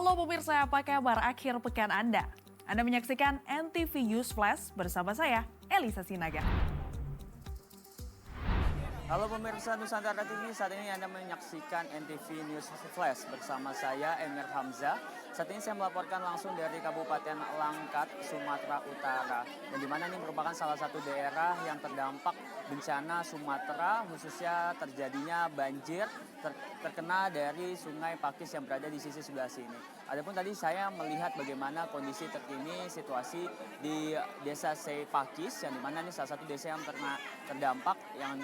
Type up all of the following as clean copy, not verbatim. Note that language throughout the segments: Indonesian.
Halo pemirsa, apa kabar akhir pekan Anda? Anda menyaksikan NTV News Flash bersama saya, Elisa Sinaga. Halo pemirsa Nusantara TV, saat ini Anda menyaksikan NTV News Flash bersama saya, Emir Hamzah. Saat ini saya melaporkan langsung dari Kabupaten Langkat, Sumatera Utara. Dan di mana ini merupakan salah satu daerah yang terdampak bencana Sumatera, khususnya terjadinya banjir terkena dari Sungai Pakis yang berada di sisi sebelah sini. Adapun tadi saya melihat bagaimana kondisi terkini situasi di Desa Sei Pakis, yang dimana ini salah satu desa yang terdampak, yang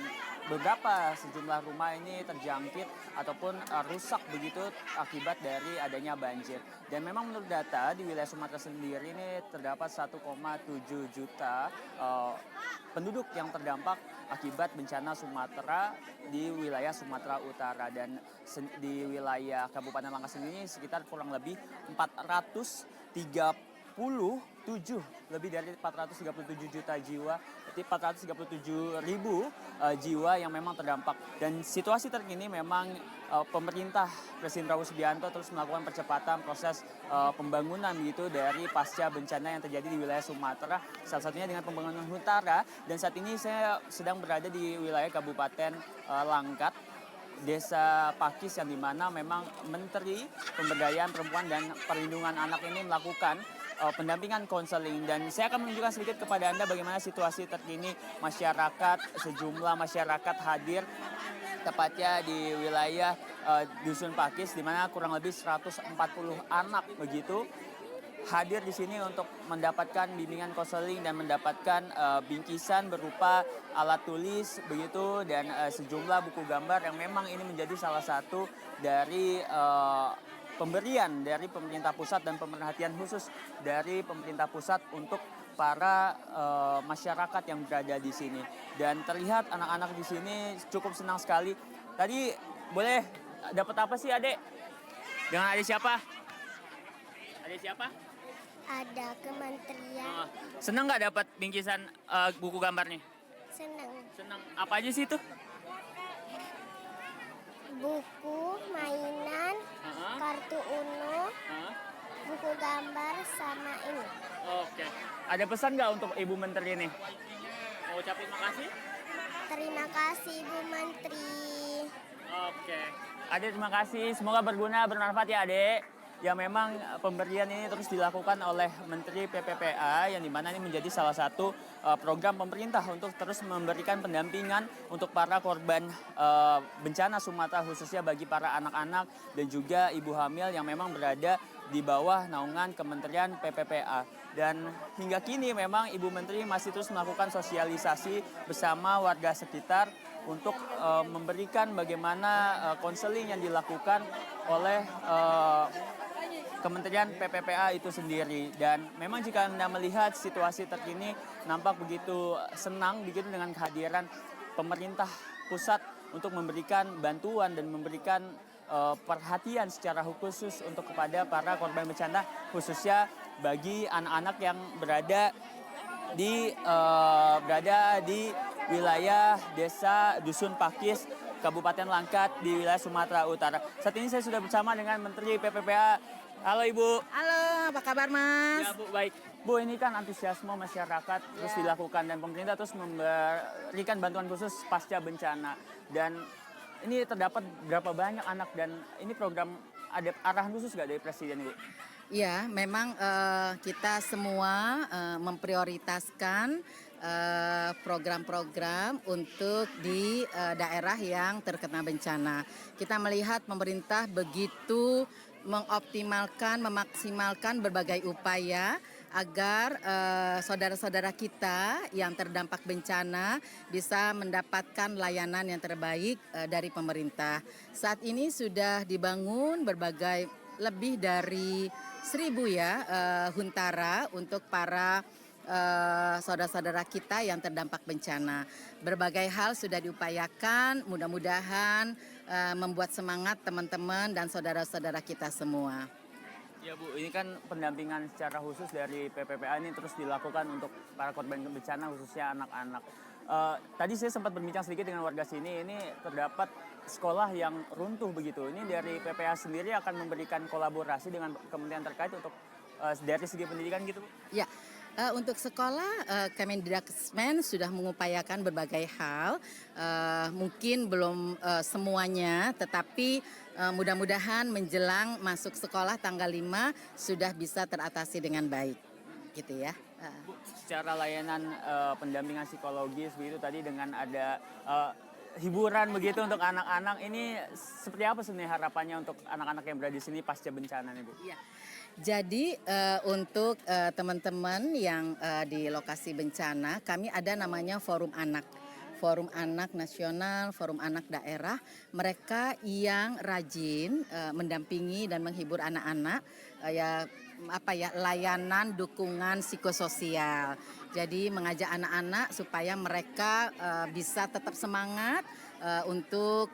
beberapa sejumlah rumah ini terjangkit ataupun rusak begitu akibat dari adanya banjir. Dan memang menurut data di wilayah Sumatera sendiri ini terdapat 1,7 juta penduduk yang terdampak akibat bencana Sumatera di wilayah Sumatera Utara. Dan di wilayah Kabupaten Langkat sendiri sekitar kurang lebih 437 juta jiwa, berarti 437 ribu jiwa yang memang terdampak. Dan situasi terkini memang pemerintah Presiden Prabowo Subianto terus melakukan percepatan proses pembangunan begitu dari pasca bencana yang terjadi di wilayah Sumatera, salah satunya dengan pembangunan Huntara. Dan saat ini saya sedang berada di wilayah Kabupaten Langkat, Desa Pakis, yang dimana memang Menteri Pemberdayaan Perempuan dan Perlindungan Anak ini melakukan pendampingan konseling. Dan saya akan menunjukkan sedikit kepada Anda bagaimana situasi terkini masyarakat, sejumlah masyarakat hadir tepatnya di wilayah Dusun Pakis, di mana kurang lebih 140 anak begitu hadir di sini untuk mendapatkan bimbingan konseling dan mendapatkan bingkisan berupa alat tulis begitu, dan sejumlah buku gambar yang memang ini menjadi salah satu dari pemberian dari pemerintah pusat dan pemerhatian khusus dari pemerintah pusat untuk para masyarakat yang berada di sini. Dan terlihat anak-anak di sini cukup senang sekali. Tadi boleh dapat apa sih, Adek? Dengan adik siapa? Adik siapa? Ada kementerian. Senang nggak dapat bingkisan buku gambarnya? Senang. Senang. Apa aja sih itu? Buku, mainan, kartu Uno, buku gambar, sama ini. Oke. Ada pesan nggak untuk Ibu Menteri ini? Mau ucapin makasih? Terima kasih Bu Menteri. Oke. Adek, terima kasih. Semoga berguna, bermanfaat ya, Adek. Ya, memang pemberian ini terus dilakukan oleh Menteri PPPA, yang dimana ini menjadi salah satu program pemerintah untuk terus memberikan pendampingan untuk para korban bencana Sumatera, khususnya bagi para anak-anak dan juga ibu hamil yang memang berada di bawah naungan Kementerian PPPA. Dan hingga kini memang Ibu Menteri masih terus melakukan sosialisasi bersama warga sekitar untuk memberikan bagaimana konseling yang dilakukan oleh Kementerian PPPA itu sendiri. Dan memang jika Anda melihat situasi terkini nampak begitu senang begitu dengan kehadiran pemerintah pusat untuk memberikan bantuan dan memberikan perhatian secara khusus untuk kepada para korban bencana, khususnya bagi anak-anak yang berada di wilayah Desa Dusun Pakis, Kabupaten Langkat di wilayah Sumatera Utara. Saat ini saya sudah bersama dengan Menteri PPPA. Halo Ibu. Halo, apa kabar Mas? Ya Bu, baik. Bu, ini kan antusiasme masyarakat terus dilakukan dan pemerintah terus memberikan bantuan khusus pasca bencana. Dan ini terdapat berapa banyak anak, dan ini program ada arahan khusus nggak dari Presiden, Bu? Ya, memang kita semua memprioritaskan program-program untuk di daerah yang terkena bencana. Kita melihat pemerintah begitu mengoptimalkan, memaksimalkan berbagai upaya agar saudara-saudara kita yang terdampak bencana bisa mendapatkan layanan yang terbaik dari pemerintah. Saat ini sudah dibangun berbagai lebih dari 1.000 huntara untuk para saudara-saudara kita yang terdampak bencana. Berbagai hal sudah diupayakan, mudah-mudahan membuat semangat teman-teman dan saudara-saudara kita semua. Ya Bu, ini kan pendampingan secara khusus dari PPPA ini terus dilakukan untuk para korban bencana, khususnya anak-anak. Tadi saya sempat berbincang sedikit dengan warga sini, ini terdapat sekolah yang runtuh begitu. Ini dari PPA sendiri akan memberikan kolaborasi dengan kementerian terkait untuk dari segi pendidikan gitu, Bu? Ya, untuk sekolah Kemendikbud sudah mengupayakan berbagai hal, mungkin belum semuanya, tetapi mudah-mudahan menjelang masuk sekolah tanggal 5 sudah bisa teratasi dengan baik, gitu ya. Bu, secara layanan pendampingan psikologis begitu tadi dengan ada hiburan begitu untuk anak-anak, ini seperti apa sebenarnya harapannya untuk anak-anak yang berada di sini pasca bencana nih, Bu? Iya. Jadi untuk teman-teman yang di lokasi bencana, kami ada namanya Forum Anak. Forum Anak Nasional, Forum Anak Daerah, mereka yang rajin mendampingi dan menghibur anak-anak layanan dukungan psikososial. Jadi mengajak anak-anak supaya mereka bisa tetap semangat untuk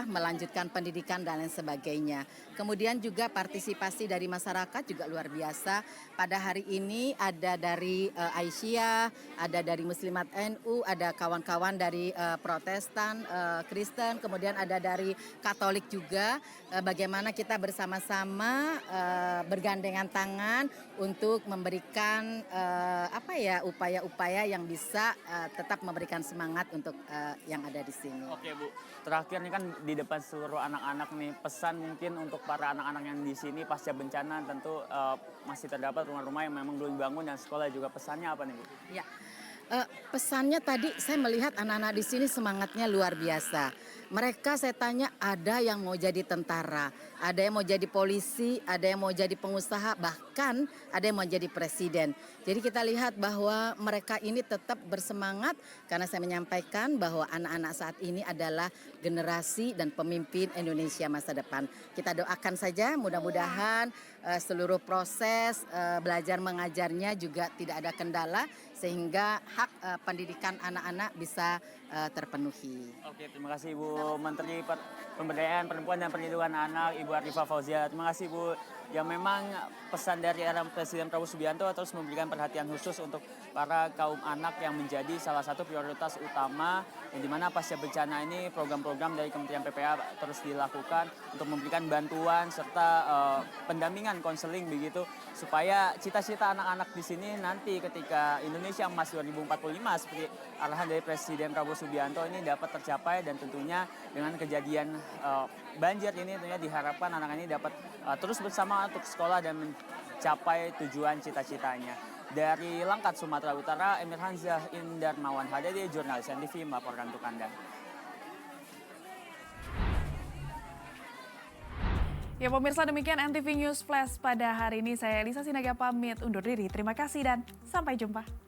melanjutkan pendidikan dan lain sebagainya. Kemudian juga partisipasi dari masyarakat juga luar biasa. Pada hari ini ada dari Aisyah, ada dari Muslimat NU, ada kawan-kawan dari Protestan, Kristen, kemudian ada dari Katolik juga. Bagaimana kita bersama-sama bergandengan tangan untuk memberikan upaya-upaya yang bisa tetap memberikan semangat untuk yang ada di sini. Oke, Bu, terakhir nih kan di depan seluruh anak-anak nih, pesan mungkin untuk para anak-anak yang di sini pasca bencana, tentu masih terdapat rumah-rumah yang memang belum dibangun dan sekolah juga, pesannya apa nih, Bu? Ya, pesannya tadi saya melihat anak-anak di sini semangatnya luar biasa. Mereka saya tanya ada yang mau jadi tentara, ada yang mau jadi polisi, ada yang mau jadi pengusaha, bahkan ada yang mau jadi presiden. Jadi kita lihat bahwa mereka ini tetap bersemangat karena saya menyampaikan bahwa anak-anak saat ini adalah generasi dan pemimpin Indonesia masa depan. Kita doakan saja mudah-mudahan seluruh proses belajar mengajarnya juga tidak ada kendala sehingga hak pendidikan anak-anak bisa terpenuhi. Oke, terima kasih Bu Menteri Pemberdayaan Perempuan dan Perlindungan Anak, Ibu Arifah Fauzia. Terima kasih Bu. Yang memang pesan dari era Presiden Prabowo Subianto terus memberikan perhatian khusus untuk para kaum anak yang menjadi salah satu prioritas utama, yang dimana pasca bencana ini program-program dari Kementerian PPA terus dilakukan untuk memberikan bantuan serta pendampingan konseling begitu, supaya cita-cita anak-anak di sini nanti ketika Indonesia Emas 2045 seperti arahan dari Presiden Prabowo Subianto ini dapat tercapai, dan tentunya dengan kejadian banjir ini tentunya diharapkan anak ini dapat terus bersama untuk sekolah dan mencapai tujuan cita-citanya. Dari Langkat, Sumatera Utara, Emir Hanzah Indarmawan Hadadi, jurnalis NTV melaporkan untuk Anda. Ya pemirsa, demikian NTV News Flash pada hari ini. Saya Elisa Sinaga pamit undur diri. Terima kasih dan sampai jumpa.